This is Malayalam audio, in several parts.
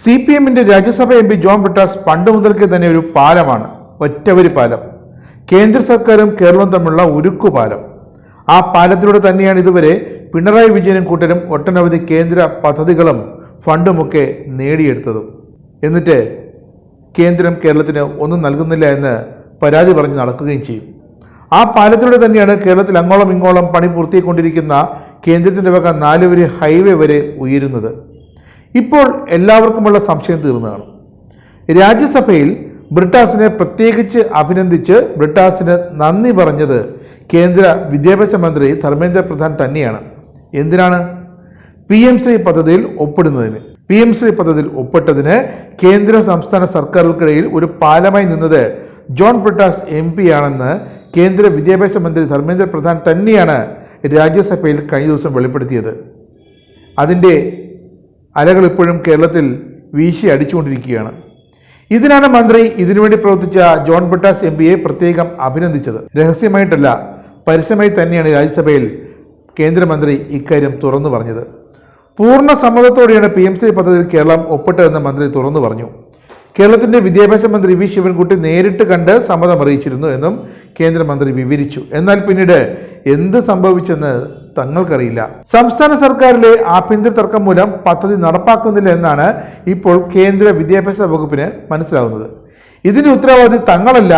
CPM-ന്റെ രാജ്യസഭ MP ജോൺ ബ്രിട്ടാസ് പണ്ട് മുതൽക്കേ തന്നെ ഒരു പാലമാണ്, ഒറ്റവരി പാലം. കേന്ദ്ര സർക്കാരും കേരളവും തമ്മിലുള്ള ഉരുക്കു പാലം. ആ പാലത്തിലൂടെ തന്നെയാണ് ഇതുവരെ പിണറായി വിജയനും കൂട്ടരും ഒട്ടനവധി കേന്ദ്ര പദ്ധതികളും ഫണ്ടുമൊക്കെ നേടിയെടുത്തതും. എന്നിട്ട് കേന്ദ്രം കേരളത്തിന് ഒന്നും നൽകുന്നില്ല എന്ന് പരാതി പറഞ്ഞ് നടക്കുകയും ചെയ്യും. ആ പാലത്തിലൂടെ തന്നെയാണ് കേരളത്തിൽ അങ്ങോളം ഇങ്ങോളം പണി പൂർത്തിയായിക്കൊണ്ടിരിക്കുന്ന കേന്ദ്രത്തിൻ്റെ വക 4 വരി ഹൈവേ വരെ ഉയരുന്നത്. ഇപ്പോൾ എല്ലാവർക്കുമുള്ള സംശയം തീർന്നതാണ്. രാജ്യസഭയിൽ ബ്രിട്ടാസിനെ പ്രത്യേകിച്ച് അഭിനന്ദിച്ച് ബ്രിട്ടാസിന് നന്ദി പറഞ്ഞത് കേന്ദ്ര വിദ്യാഭ്യാസ മന്ത്രി ധർമ്മേന്ദ്ര പ്രധാൻ തന്നെയാണ്. എന്തിനാണ്? PM-ശ്രീ പദ്ധതിയിൽ ഒപ്പിടുന്നതിന്. PM-ശ്രീ പദ്ധതിയിൽ ഒപ്പിട്ടതിന് കേന്ദ്ര സംസ്ഥാന സർക്കാരുകൾക്കിടയിൽ ഒരു പാലമായി നിന്നത് ജോൺ ബ്രിട്ടാസ് MP ആണെന്ന് കേന്ദ്ര വിദ്യാഭ്യാസ മന്ത്രി ധർമ്മേന്ദ്ര പ്രധാൻ തന്നെയാണ് രാജ്യസഭയിൽ കഴിഞ്ഞ ദിവസം വെളിപ്പെടുത്തിയത്. അതിൻ്റെ അലകൾ ഇപ്പോഴും കേരളത്തിൽ വീശി അടിച്ചുകൊണ്ടിരിക്കുകയാണ്. ഇതിനാണ് മന്ത്രി ഇതിനുവേണ്ടി പ്രവർത്തിച്ച ജോൺ ബ്രിട്ടാസ് MP-യെ പ്രത്യേകം അഭിനന്ദിച്ചത്. രഹസ്യമായിട്ടല്ല, പരസ്യമായി തന്നെയാണ് രാജ്യസഭയിൽ കേന്ദ്രമന്ത്രി ഇക്കാര്യം തുറന്നു പറഞ്ഞത്. പൂർണ്ണ സമ്മതത്തോടെയാണ് PM-ശ്രീ പദ്ധതിയിൽ കേരളം ഒപ്പിട്ടതെന്ന് മന്ത്രി തുറന്നു പറഞ്ഞു. കേരളത്തിൻ്റെ വിദ്യാഭ്യാസ മന്ത്രി V. ശിവൻകുട്ടി നേരിട്ട് കണ്ട് സമ്മതം അറിയിച്ചിരുന്നു എന്നും കേന്ദ്രമന്ത്രി വിവരിച്ചു. എന്നാൽ പിന്നീട് എന്ത് സംഭവിച്ചെന്ന് തങ്ങൾക്കറിയില്ല. സംസ്ഥാന സർക്കാരിലെ ആഭ്യന്തര തർക്കം മൂലം പദ്ധതി നടപ്പാക്കുന്നില്ല എന്നാണ് ഇപ്പോൾ കേന്ദ്ര വിദ്യാഭ്യാസ വകുപ്പിന് മനസ്സിലാവുന്നത്. ഇതിന്റെ ഉത്തരവാദി തങ്ങളല്ല,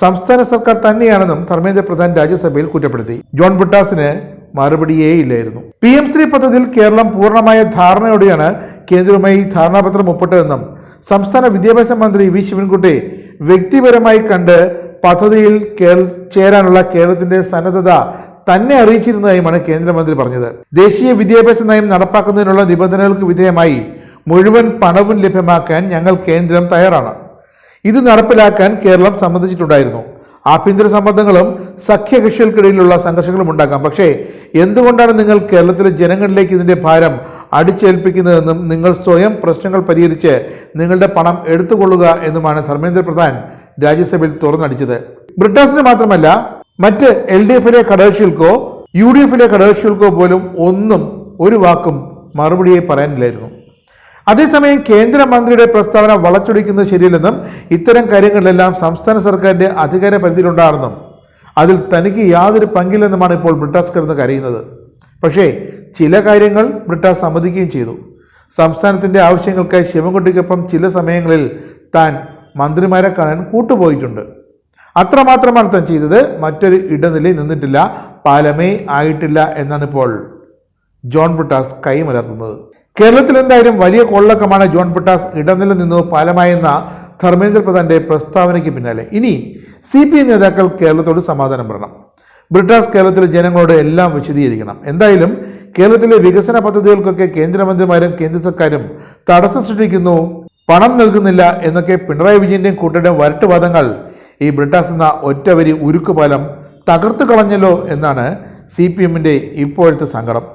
സംസ്ഥാന സർക്കാർ തന്നെയാണെന്നും ധർമ്മേന്ദ്ര പ്രധാൻ രാജ്യസഭയിൽ കുറ്റപ്പെടുത്തി. ജോൺ ബ്രിട്ടാസിന് മറുപടിയേ ഇല്ലായിരുന്നു. PM-ശ്രീ പദ്ധതിയിൽ കേരളം പൂർണ്ണമായ ധാരണയോടെയാണ് കേന്ദ്രവുമായി ധാരണാപത്രം ഒപ്പിട്ടതെന്നും സംസ്ഥാന വിദ്യാഭ്യാസ മന്ത്രി V. ശിവൻകുട്ടി വ്യക്തിപരമായി കണ്ട് പദ്ധതിയിൽ ചേരാനുള്ള കേരളത്തിന്റെ സന്നദ്ധത തന്നെ അറിയിച്ചിരുന്നതായുമാണ് കേന്ദ്രമന്ത്രി പറഞ്ഞത്. ദേശീയ വിദ്യാഭ്യാസ നയം നടപ്പാക്കുന്നതിനുള്ള നിബന്ധനകൾക്ക് വിധേയമായി മുഴുവൻ പണവും ലഭ്യമാക്കാൻ ഞങ്ങൾ കേന്ദ്രം തയ്യാറാണ്. ഇത് നടപ്പിലാക്കാൻ കേരളം സമ്മതിച്ചിട്ടുണ്ടായിരുന്നു. ആഭ്യന്തര സമ്മർദ്ദങ്ങളും സഖ്യകക്ഷികൾക്കിടയിലുള്ള സംഘർഷങ്ങളും ഉണ്ടാക്കാം. പക്ഷേ എന്തുകൊണ്ടാണ് നിങ്ങൾ കേരളത്തിലെ ജനങ്ങളിലേക്ക് ഇതിന്റെ ഭാരം അടിച്ചേൽപ്പിക്കുന്നതെന്നും നിങ്ങൾ സ്വയം പ്രശ്നങ്ങൾ പരിഹരിച്ച് നിങ്ങളുടെ പണം എടുത്തുകൊള്ളുക എന്നുമാണ് ധർമ്മേന്ദ്ര പ്രധാൻ രാജ്യസഭയിൽ തുറന്നടിച്ചത്. ബ്രിട്ടാസിന് മാത്രമല്ല, മറ്റ് LDF-ലെ ഘടകകക്ഷികൾക്കോ UDF-ലെ ഘടകകക്ഷികൾക്കോ പോലും ഒരു വാക്കും മറുപടിയായി പറയാനില്ലായിരുന്നു. അതേസമയം കേന്ദ്രമന്ത്രിയുടെ പ്രസ്താവന വളച്ചൊടിക്കുന്നത് ശരിയല്ലെന്നും ഇത്തരം കാര്യങ്ങളിലെല്ലാം സംസ്ഥാന സർക്കാരിന്റെ അധികാര പരിധിയിലുണ്ടാണെന്നും അതിൽ തനിക്ക് യാതൊരു പങ്കില്ലെന്നുമാണ് ഇപ്പോൾ ബ്രിട്ടാസ് കിടന്ന് കരയുന്നത്. പക്ഷേ ചില കാര്യങ്ങൾ ബ്രിട്ടാസ് സമ്മതിക്കുകയും ചെയ്തു. സംസ്ഥാനത്തിന്റെ ആവശ്യങ്ങൾക്കായി ശിവൻകുട്ടിക്കൊപ്പം ചില സമയങ്ങളിൽ താൻ മന്ത്രിമാരെ കാണാൻ കൂട്ടുപോയിട്ടുണ്ട്. അത്രമാത്രമാണ് താൻ ചെയ്തത്. മറ്റൊരു ഇടനിലയിൽ നിന്നിട്ടില്ല, പാലമേ ആയിട്ടില്ല എന്നാണ് ഇപ്പോൾ ജോൺ ബ്രിട്ടാസ് കൈമലർത്തുന്നത്. കേരളത്തിൽ എന്തായാലും വലിയ കൊള്ളക്കമാണ് ജോൺ ബ്രിട്ടാസ് ഇടനില നിന്നു പാലമായെന്ന ധർമ്മേന്ദ്ര പ്രധാന്റെ പ്രസ്താവനയ്ക്ക് പിന്നാലെ. ഇനി CPM നേതാക്കൾ കേരളത്തോട് സമാധാനം പറയണം. ബ്രിട്ടാസ് കേരളത്തിലെ ജനങ്ങളോട് എല്ലാം വിശദീകരിക്കണം. എന്തായാലും കേരളത്തിലെ വികസന പദ്ധതികൾക്കൊക്കെ കേന്ദ്രമന്ത്രിമാരും കേന്ദ്ര സർക്കാരും തടസ്സം സൃഷ്ടിക്കുന്നു, പണം നൽകുന്നില്ല എന്നൊക്കെ പിണറായി വിജയന്റെയും കൂട്ടരുടെയും വരട്ടുവാദങ്ങൾ ഈ ബ്രിട്ടാസ് എന്ന ഒറ്റവരി ഉരുക്കുപാലം തകർത്തു കളഞ്ഞല്ലോ എന്നാണ് CPM-ന്റെ ഇപ്പോഴത്തെ സങ്കടം.